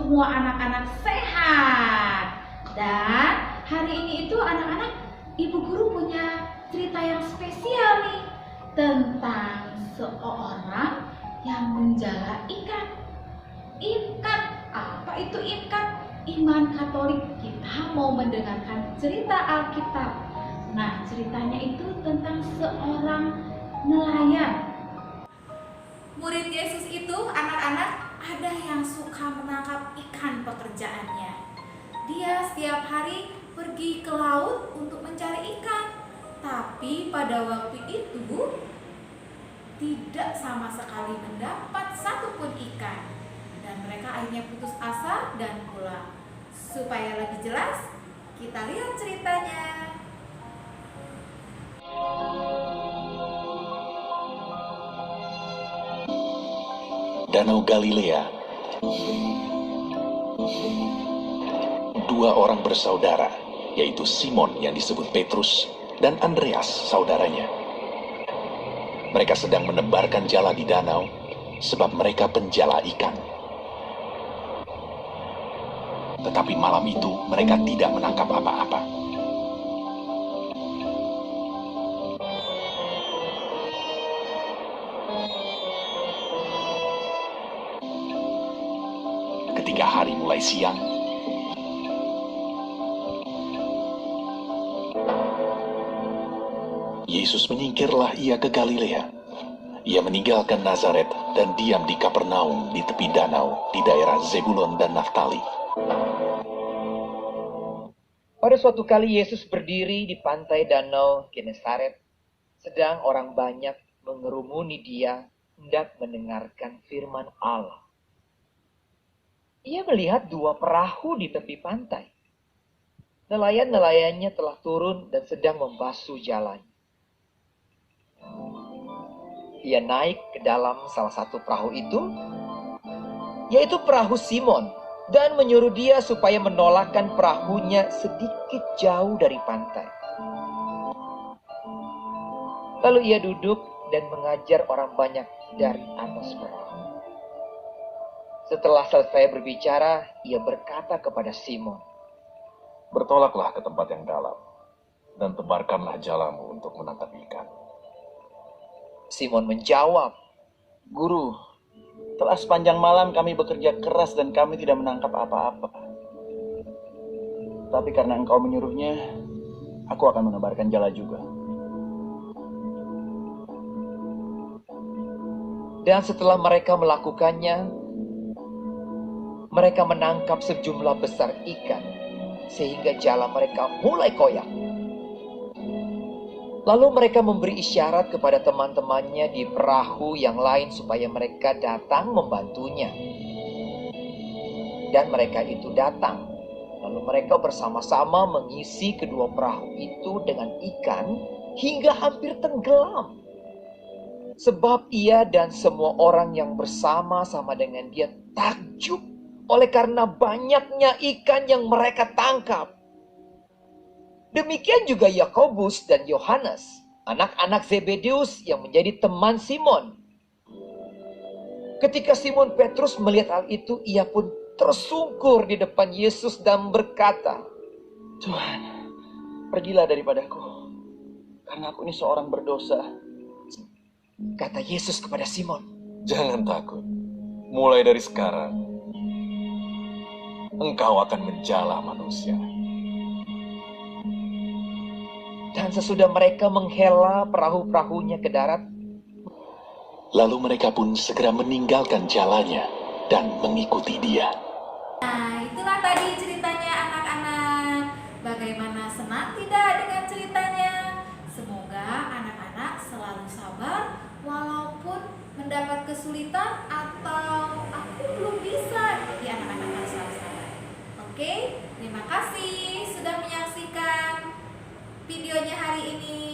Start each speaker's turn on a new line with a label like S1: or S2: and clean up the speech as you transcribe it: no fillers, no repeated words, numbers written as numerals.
S1: semua anak-anak sehat. Dan hari ini itu anak-anak, Ibu Guru punya cerita yang spesial nih tentang seorang yang menjala ikan. Ikan, apa itu ikan? Iman Katolik, kita mau mendengarkan cerita Alkitab. Nah, ceritanya itu tentang seorang nelayan. Murid Yesus itu, anak-anak, ada yang suka menangkap ikan pekerjaannya. Dia setiap hari pergi ke laut untuk mencari ikan. Tapi pada waktu itu tidak sama sekali mendapat satupun ikan. Dan mereka akhirnya putus asa dan pulang. Supaya lebih jelas, kita lihat ceritanya.
S2: Danau Galilea. Dua orang bersaudara, yaitu Simon yang disebut Petrus dan Andreas saudaranya. Mereka sedang menebarkan jala di danau sebab mereka penjala ikan. Tetapi malam itu mereka tidak menangkap apa-apa. Ketika hari mulai siang, Yesus menyingkirlah ia ke Galilea. Ia meninggalkan Nazaret dan diam di Kapernaum di tepi danau di daerah Zebulon dan Naftali.
S3: Pada suatu kali Yesus berdiri di pantai danau Genesaret, sedang orang banyak mengerumuni dia hendak mendengarkan firman Allah. Ia melihat dua perahu di tepi pantai. Nelayan-nelayannya telah turun dan sedang membasuh jalan. Ia naik ke dalam salah satu perahu itu, yaitu perahu Simon, dan menyuruh dia supaya menolakkan perahunya sedikit jauh dari pantai. Lalu ia duduk dan mengajar orang banyak dari atas perahu. Setelah selesai berbicara, ia berkata kepada Simon,
S2: Bertolaklah ke tempat yang dalam, dan tebarkanlah jalamu untuk menangkap ikan.
S3: Simon menjawab,
S4: Guru, telah sepanjang malam kami bekerja keras dan kami tidak menangkap apa-apa. Tapi karena engkau menyuruhnya, aku akan menebarkan jala juga.
S3: Dan setelah mereka melakukannya, mereka menangkap sejumlah besar ikan, sehingga jala mereka mulai koyak. Lalu mereka memberi isyarat kepada teman-temannya di perahu yang lain supaya mereka datang membantunya. Dan mereka itu datang. Lalu mereka bersama-sama mengisi kedua perahu itu dengan ikan hingga hampir tenggelam. Sebab ia dan semua orang yang bersama-sama dengan dia takjub oleh karena banyaknya ikan yang mereka tangkap. Demikian juga Yakobus dan Yohanes, anak-anak Zebedeus yang menjadi teman Simon. Ketika Simon Petrus melihat hal itu, ia pun tersungkur di depan Yesus dan berkata,
S4: Tuhan, pergilah daripadaku, karena aku ini seorang berdosa.
S3: Kata Yesus kepada Simon,
S2: Jangan takut, mulai dari sekarang, engkau akan menjala manusia.
S3: dan sesudah mereka menghela perahu-perahunya ke darat,
S2: Lalu mereka pun segera meninggalkan jalannya dan mengikuti dia.
S1: Nah, itulah tadi ceritanya anak-anak. Bagaimana senang tidak dengan ceritanya? Semoga anak-anak selalu sabar walaupun mendapat kesulitan atau aku belum bisa. Jadi anak-anak harus selalu sabar. Oke, terima kasih sudah menyaksikan videonya hari ini.